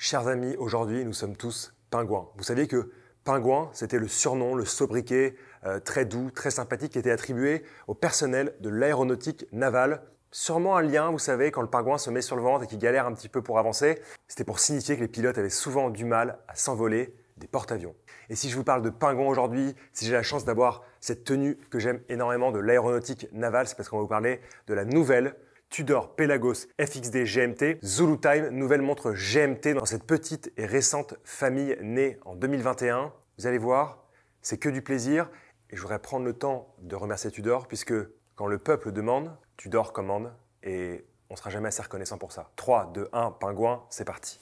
Chers amis, aujourd'hui nous sommes tous pingouins. Vous saviez que pingouin, c'était le surnom, le sobriquet très doux, très sympathique qui était attribué au personnel de l'aéronautique navale. Sûrement un lien, vous savez, quand le pingouin se met sur le ventre et qu'il galère un petit peu pour avancer, c'était pour signifier que les pilotes avaient souvent du mal à s'envoler des porte-avions. Et si je vous parle de pingouin aujourd'hui, si j'ai la chance d'avoir cette tenue que j'aime énormément de l'aéronautique navale, c'est parce qu'on va vous parler de la nouvelle Tudor Pelagos FXD GMT Zulu Time, nouvelle montre GMT dans cette petite et récente famille née en 2021. Vous allez voir, c'est que du plaisir et je voudrais prendre le temps de remercier Tudor puisque quand le peuple demande, Tudor commande et on ne sera jamais assez reconnaissant pour ça. 3, 2, 1, pingouin, c'est parti.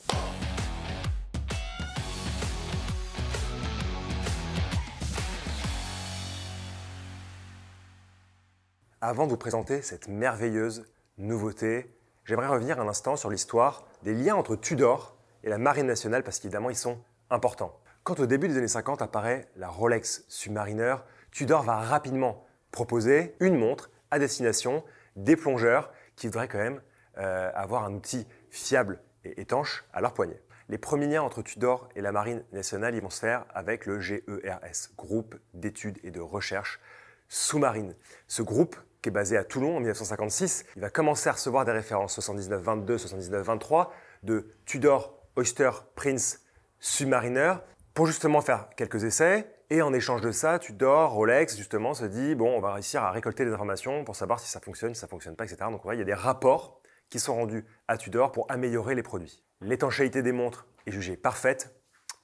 Avant de vous présenter cette merveilleuse nouveauté, j'aimerais revenir un instant sur l'histoire des liens entre Tudor et la Marine nationale parce qu'évidemment ils sont importants. Quand au début des années 50 apparaît la Rolex Submariner, Tudor va rapidement proposer une montre à destination des plongeurs qui voudraient quand même avoir un outil fiable et étanche à leur poignet. Les premiers liens entre Tudor et la Marine nationale ils vont se faire avec le GERS, Groupe d'études et de recherche sous-marine. Ce groupe qui est basé à Toulon en 1956, il va commencer à recevoir des références 79-22, 79-23 de Tudor Oyster Prince Submariner pour justement faire quelques essais. Et en échange de ça, Tudor, Rolex, justement, se dit bon, on va réussir à récolter des informations pour savoir si ça fonctionne, si ça ne fonctionne pas, etc. Donc, il y a des rapports qui sont rendus à Tudor pour améliorer les produits. L'étanchéité des montres est jugée parfaite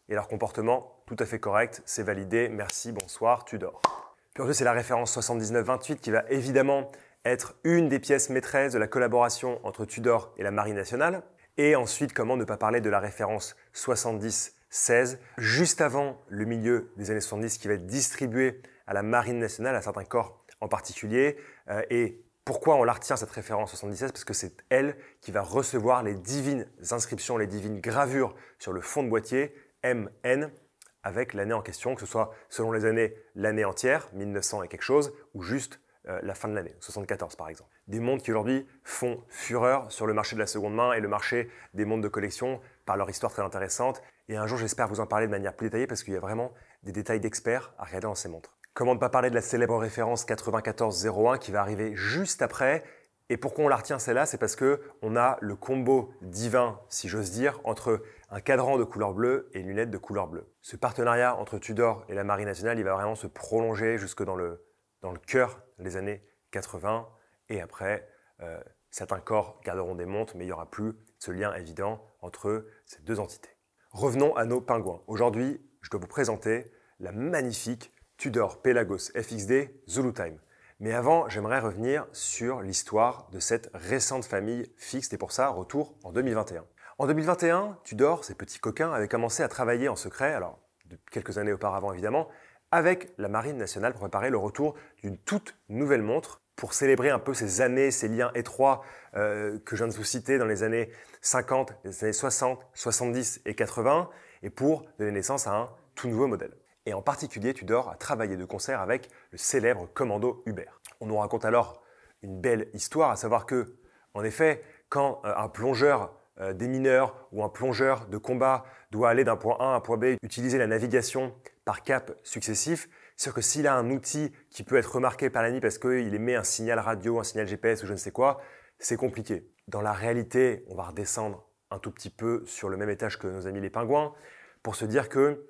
et leur comportement tout à fait correct. C'est validé. Merci, bonsoir, Tudor. Puis ensuite, c'est la référence 79-28 qui va évidemment être une des pièces maîtresses de la collaboration entre Tudor et la Marine nationale. Et ensuite, comment ne pas parler de la référence 70-16, juste avant le milieu des années 70, qui va être distribuée à la Marine nationale, à certains corps en particulier. Et pourquoi on la retient, cette référence 76? Parce que c'est elle qui va recevoir les divines inscriptions, les divines gravures sur le fond de boîtier MN, avec l'année en question, que ce soit selon les années, l'année entière, 1900 et quelque chose, ou juste la fin de l'année, 74 par exemple. Des montres qui aujourd'hui font fureur sur le marché de la seconde main et le marché des montres de collection par leur histoire très intéressante. Et un jour, j'espère vous en parler de manière plus détaillée parce qu'il y a vraiment des détails d'experts à regarder dans ces montres. Comment ne pas parler de la célèbre référence 9401 qui va arriver juste après. Et pourquoi on la retient celle-là? C'est parce qu'on a le combo divin, si j'ose dire, entre un cadran de couleur bleue et une lunette de couleur bleue. Ce partenariat entre Tudor et la Marine nationale, il va vraiment se prolonger jusque dans le cœur des années 80. Et après, certains corps garderont des montres, mais il n'y aura plus ce lien évident entre ces deux entités. Revenons à nos pingouins. Aujourd'hui, je dois vous présenter la magnifique Tudor Pelagos FXD Zulu Time. Mais avant, j'aimerais revenir sur l'histoire de cette récente famille fixe et pour ça, retour en 2021. En 2021, Tudor, ces petits coquins, avaient commencé à travailler en secret, alors de quelques années auparavant évidemment, avec la Marine nationale pour préparer le retour d'une toute nouvelle montre pour célébrer un peu ces années, ces liens étroits que je viens de vous citer dans les années 50, les années 60, 70 et 80 et pour donner naissance à un tout nouveau modèle. Et en particulier, Tudor a travaillé de concert avec le célèbre commando Hubert. On nous raconte alors une belle histoire, à savoir que, en effet, quand un plongeur démineur ou un plongeur de combat doit aller d'un point A à un point B, utiliser la navigation par cap successif, c'est sûr que s'il a un outil qui peut être remarqué par l'ennemi parce qu'il émet un signal radio, un signal GPS ou je ne sais quoi, c'est compliqué. Dans la réalité, on va redescendre un tout petit peu sur le même étage que nos amis les pingouins pour se dire que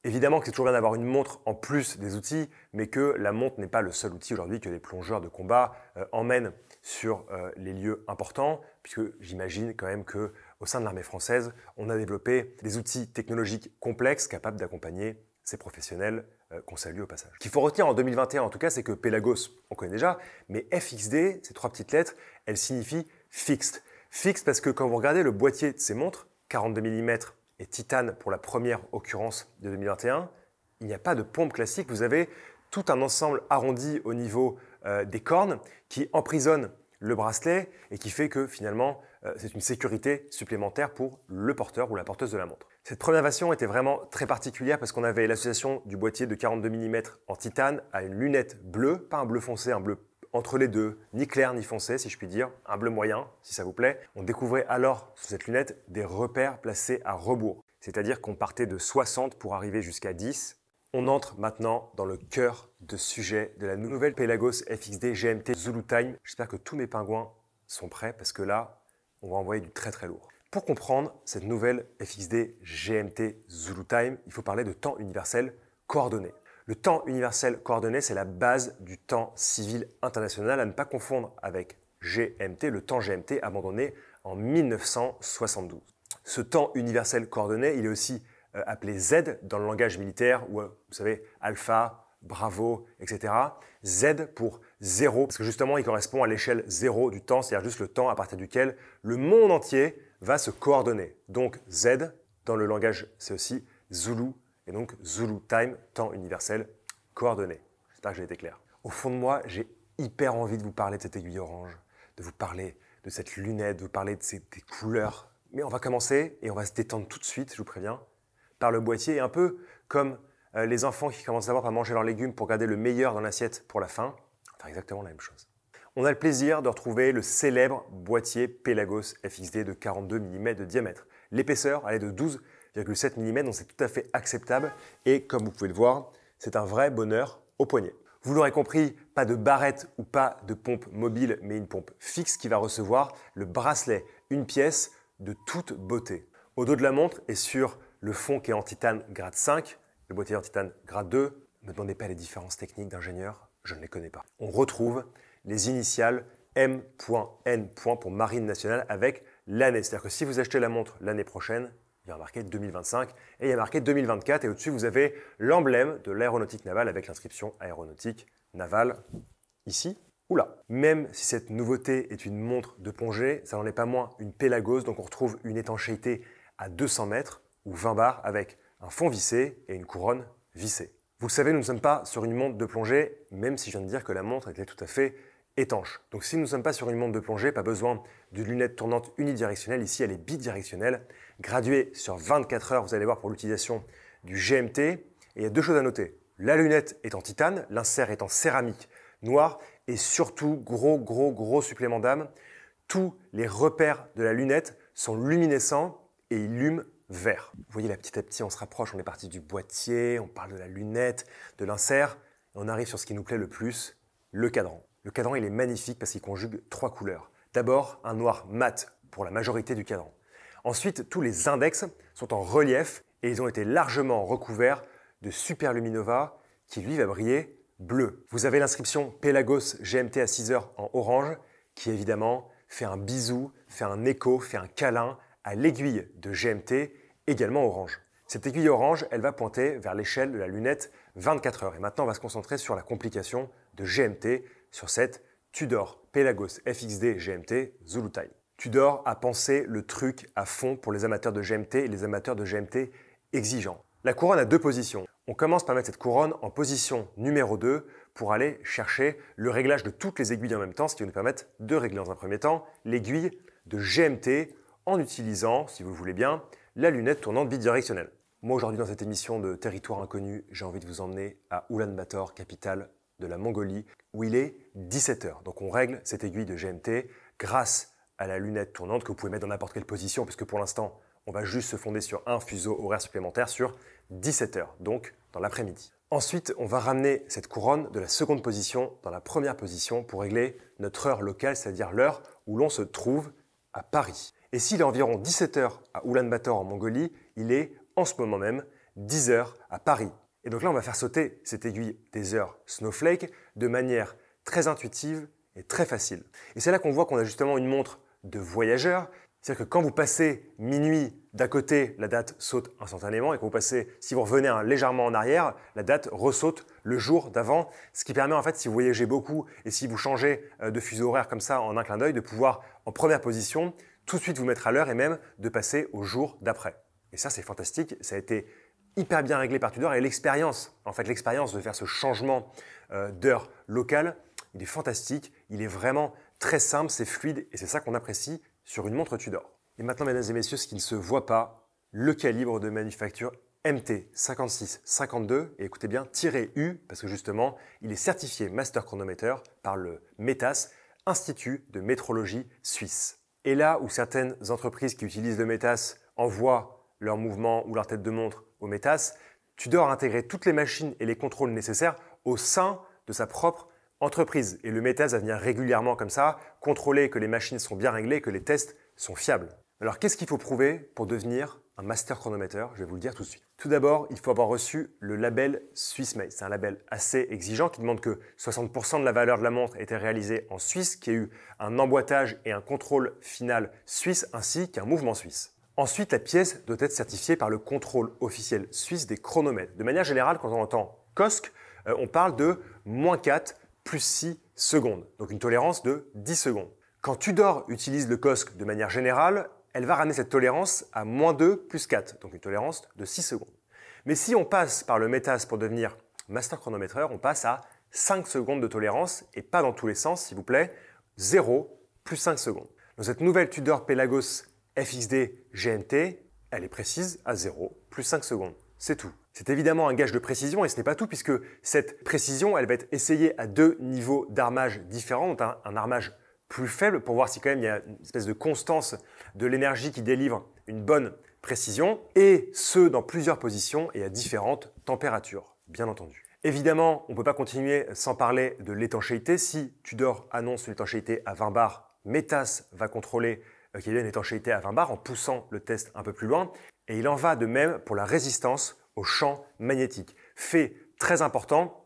évidemment que c'est toujours bien d'avoir une montre en plus des outils, mais que la montre n'est pas le seul outil aujourd'hui que les plongeurs de combat emmènent sur les lieux importants, puisque j'imagine quand même qu'au sein de l'armée française, on a développé des outils technologiques complexes capables d'accompagner ces professionnels qu'on salue au passage. Ce qu'il faut retenir en 2021 en tout cas, c'est que Pelagos, on connaît déjà, mais FXD, ces trois petites lettres, elles signifient fixed. Fixed parce que quand vous regardez le boîtier de ces montres, 42 mm et titane pour la première occurrence de 2021, il n'y a pas de pompe classique, vous avez tout un ensemble arrondi au niveau des cornes qui emprisonne le bracelet et qui fait que finalement c'est une sécurité supplémentaire pour le porteur ou la porteuse de la montre. Cette première version était vraiment très particulière parce qu'on avait l'association du boîtier de 42 mm en titane à une lunette bleue, pas un bleu foncé, un bleu entre les deux, ni clair ni foncé si je puis dire, un bleu moyen si ça vous plaît. On découvrait alors sous cette lunette des repères placés à rebours, c'est-à-dire qu'on partait de 60 pour arriver jusqu'à 10. On entre maintenant dans le cœur de sujet de la nouvelle Pelagos FXD GMT Zulu Time. J'espère que tous mes pingouins sont prêts parce que là, on va envoyer du très très lourd. Pour comprendre cette nouvelle FXD GMT Zulu Time, il faut parler de temps universel coordonné. Le temps universel coordonné, c'est la base du temps civil international à ne pas confondre avec GMT, le temps GMT abandonné en 1972. Ce temps universel coordonné, il est aussi appelé Z dans le langage militaire, ou vous savez, alpha, bravo, etc. Z pour 0, parce que justement, il correspond à l'échelle 0 du temps, c'est-à-dire juste le temps à partir duquel le monde entier va se coordonner. Donc Z, dans le langage, c'est aussi Zulu, et donc Zulu Time, temps universel coordonné. J'espère que j'ai été clair. Au fond de moi, j'ai hyper envie de vous parler de cette aiguille orange, de vous parler de cette lunette, de vous parler de des couleurs. Mais on va commencer, et on va se détendre tout de suite, je vous préviens, par le boîtier, un peu comme les enfants qui commencent d'abord par manger leurs légumes pour garder le meilleur dans l'assiette pour la fin. On va faire exactement la même chose. On a le plaisir de retrouver le célèbre boîtier Pelagos FXD de 42 mm de diamètre. L'épaisseur, elle est de 12,7 mm, donc c'est tout à fait acceptable. Et comme vous pouvez le voir, c'est un vrai bonheur au poignet. Vous l'aurez compris, pas de barrette ou pas de pompe mobile, mais une pompe fixe qui va recevoir le bracelet, une pièce de toute beauté. Au dos de la montre et sur le fond qui est en titane grade 5, le boîtier en titane grade 2, ne me demandez pas les différences techniques d'ingénieur, je ne les connais pas. On retrouve les initiales M.N. pour Marine nationale avec l'année. C'est-à-dire que si vous achetez la montre l'année prochaine, il y a marqué 2025 et il y a marqué 2024 et au-dessus vous avez l'emblème de l'aéronautique navale avec l'inscription aéronautique navale ici ou là. Même si cette nouveauté est une montre de plongée, ça n'en est pas moins une Pelagos, donc on retrouve une étanchéité à 200 mètres ou 20 bars avec un fond vissé et une couronne vissée. Vous le savez, nous ne sommes pas sur une montre de plongée, même si je viens de dire que la montre était tout à fait étanche. Donc si nous ne sommes pas sur une montre de plongée, pas besoin d'une lunette tournante unidirectionnelle. Ici, elle est bidirectionnelle, graduée sur 24 heures, vous allez voir, pour l'utilisation du GMT. Et il y a deux choses à noter. La lunette est en titane, l'insert est en céramique noire et surtout, gros supplément d'âme, tous les repères de la lunette sont luminescents et illuminent vert. Vous voyez, là, petit à petit, on se rapproche, on est parti du boîtier, on parle de la lunette, de l'insert, et on arrive sur ce qui nous plaît le plus, le cadran. Le cadran, il est magnifique parce qu'il conjugue trois couleurs. D'abord, un noir mat pour la majorité du cadran. Ensuite, tous les index sont en relief et ils ont été largement recouverts de Superluminova qui, lui, va briller bleu. Vous avez l'inscription Pelagos GMT à 6 heures en orange qui, évidemment, fait un bisou, fait un écho, fait un câlin à l'aiguille de GMT, également orange. Cette aiguille orange, elle va pointer vers l'échelle de la lunette 24 heures. Et maintenant, on va se concentrer sur la complication de GMT, sur cette Tudor Pelagos FXD GMT Zulu Time. Tudor a pensé le truc à fond pour les amateurs de GMT et les amateurs de GMT exigeants. La couronne a deux positions. On commence par mettre cette couronne en position numéro 2 pour aller chercher le réglage de toutes les aiguilles en même temps, ce qui va nous permettre de régler dans un premier temps l'aiguille de GMT en utilisant, si vous le voulez bien, la lunette tournante bidirectionnelle. Moi aujourd'hui dans cette émission de Territoire Inconnu, j'ai envie de vous emmener à Oulan-Bator, capitale de la Mongolie, où il est 17 heures. Donc on règle cette aiguille de GMT grâce à la lunette tournante que vous pouvez mettre dans n'importe quelle position, puisque pour l'instant, on va juste se fonder sur un fuseau horaire supplémentaire sur 17 heures, donc dans l'après-midi. Ensuite, on va ramener cette couronne de la seconde position dans la première position pour régler notre heure locale, c'est-à-dire l'heure où l'on se trouve à Paris. Et s'il est environ 17 heures à Oulan-Bator en Mongolie, il est en ce moment même 10 heures à Paris. Et donc là, on va faire sauter cette aiguille des heures Snowflake de manière très intuitive et très facile. Et c'est là qu'on voit qu'on a justement une montre de voyageur. C'est-à-dire que quand vous passez minuit d'un côté, la date saute instantanément et quand vous passez, si vous revenez légèrement en arrière, la date ressaute le jour d'avant. Ce qui permet en fait, si vous voyagez beaucoup et si vous changez de fuseau horaire comme ça en un clin d'œil, de pouvoir en première position tout de suite vous mettre à l'heure et même de passer au jour d'après. Et ça, c'est fantastique. Ça a été hyper bien réglé par Tudor et l'expérience, l'expérience de faire ce changement d'heure locale, il est fantastique. Il est vraiment très simple, c'est fluide et c'est ça qu'on apprécie sur une montre Tudor. Et maintenant, mesdames et messieurs, ce qui ne se voit pas, le calibre de manufacture MT5652, et écoutez bien, -U, parce que justement, il est certifié Master Chronometer par le METAS, Institut de métrologie suisse. Et là où certaines entreprises qui utilisent le METAS envoient leurs mouvements ou leur tête de montre au METAS, Tudor a intégré toutes les machines et les contrôles nécessaires au sein de sa propre entreprise. Et le METAS va venir régulièrement comme ça, contrôler que les machines sont bien réglées, que les tests sont fiables. Alors qu'est-ce qu'il faut prouver pour devenir un master chronométeur? Je vais vous le dire tout de suite. Tout d'abord, il faut avoir reçu le label SwissMade. C'est un label assez exigeant qui demande que 60% de la valeur de la montre ait été réalisée en Suisse, qu'il y ait eu un emboîtage et un contrôle final suisse ainsi qu'un mouvement suisse. Ensuite, la pièce doit être certifiée par le contrôle officiel suisse des chronomètres. De manière générale, quand on entend COSC, on parle de -4 plus 6 secondes, donc une tolérance de 10 secondes. Quand Tudor utilise le COSC de manière générale, elle va ramener cette tolérance à -2 plus 4, donc une tolérance de 6 secondes. Mais si on passe par le METAS pour devenir master chronométreur, on passe à 5 secondes de tolérance et pas dans tous les sens, s'il vous plaît, 0 plus 5 secondes. Dans cette nouvelle Tudor Pelagos FXD GMT, elle est précise à 0 plus 5 secondes. C'est tout. C'est évidemment un gage de précision et ce n'est pas tout puisque cette précision, elle va être essayée à 2 niveaux d'armage différents, donc un armage plus faible pour voir si quand même il y a une espèce de constance de l'énergie qui délivre une bonne précision, et ce dans plusieurs positions et à différentes températures, bien entendu. Évidemment, on ne peut pas continuer sans parler de l'étanchéité. Si Tudor annonce une étanchéité à 20 bars, METAS va contrôler qu'il y a une étanchéité à 20 bars en poussant le test un peu plus loin. Et il en va de même pour la résistance au champ magnétique. Fait très important,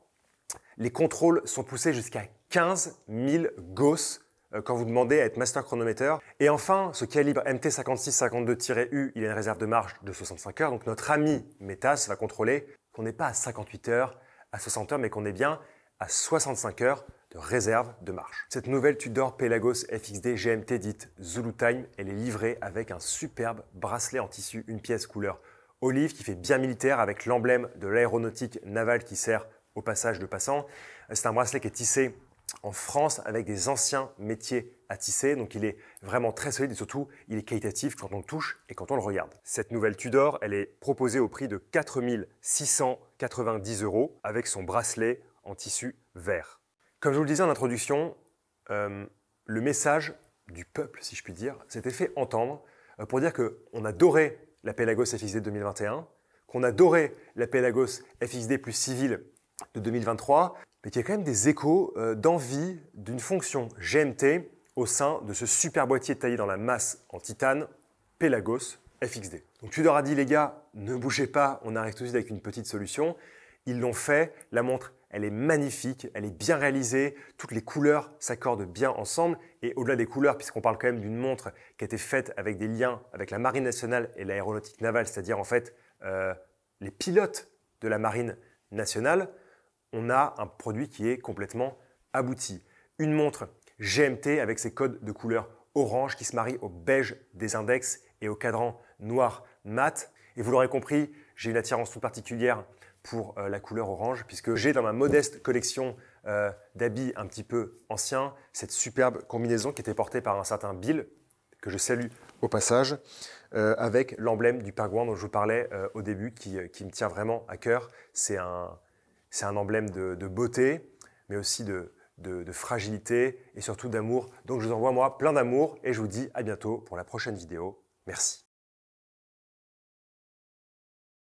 les contrôles sont poussés jusqu'à 15 000 Gauss quand vous demandez à être master chronométeur. Et enfin, ce calibre MT5652-U, il a une réserve de marche de 65 heures. Donc notre ami METAS va contrôler qu'on n'est pas à 58 heures, à 60 heures, mais qu'on est bien à 65 heures de réserve de marche. Cette nouvelle Tudor Pelagos FXD GMT dite Zulu Time, elle est livrée avec un superbe bracelet en tissu, une pièce couleur olive qui fait bien militaire avec l'emblème de l'aéronautique navale qui sert au passage de passants. C'est un bracelet qui est tissé en France avec des anciens métiers à tisser, donc il est vraiment très solide et surtout il est qualitatif quand on le touche et quand on le regarde. Cette nouvelle Tudor, elle est proposée au prix de 4 690 € avec son bracelet en tissu vert. Comme je vous le disais en introduction, le message du peuple, si je puis dire, s'était fait entendre pour dire qu'on adorait la Pelagos FXD 2021, qu'on adorait la Pelagos FXD plus civile de 2023, mais qu'il y a quand même des échos d'envie d'une fonction GMT au sein de ce super boîtier taillé dans la masse en titane Pelagos FXD. Donc Tudor a dit les gars, ne bougez pas, on arrive tout de suite avec une petite solution. Ils l'ont fait, la montre elle est magnifique, elle est bien réalisée, toutes les couleurs s'accordent bien ensemble et au-delà des couleurs, puisqu'on parle quand même d'une montre qui a été faite avec des liens avec la Marine nationale et l'aéronautique navale, c'est-à-dire en fait les pilotes de la Marine nationale, on a un produit qui est complètement abouti. Une montre GMT avec ses codes de couleur orange qui se marient au beige des index et au cadran noir mat. Et vous l'aurez compris, j'ai une attirance toute particulière pour la couleur orange puisque j'ai dans ma modeste collection d'habits un petit peu anciens cette superbe combinaison qui était portée par un certain Bill, que je salue au passage, avec l'emblème du pingouin dont je vous parlais au début qui me tient vraiment à cœur. C'est un emblème de beauté, mais aussi de fragilité et surtout d'amour. Donc je vous envoie moi plein d'amour et je vous dis à bientôt pour la prochaine vidéo. Merci.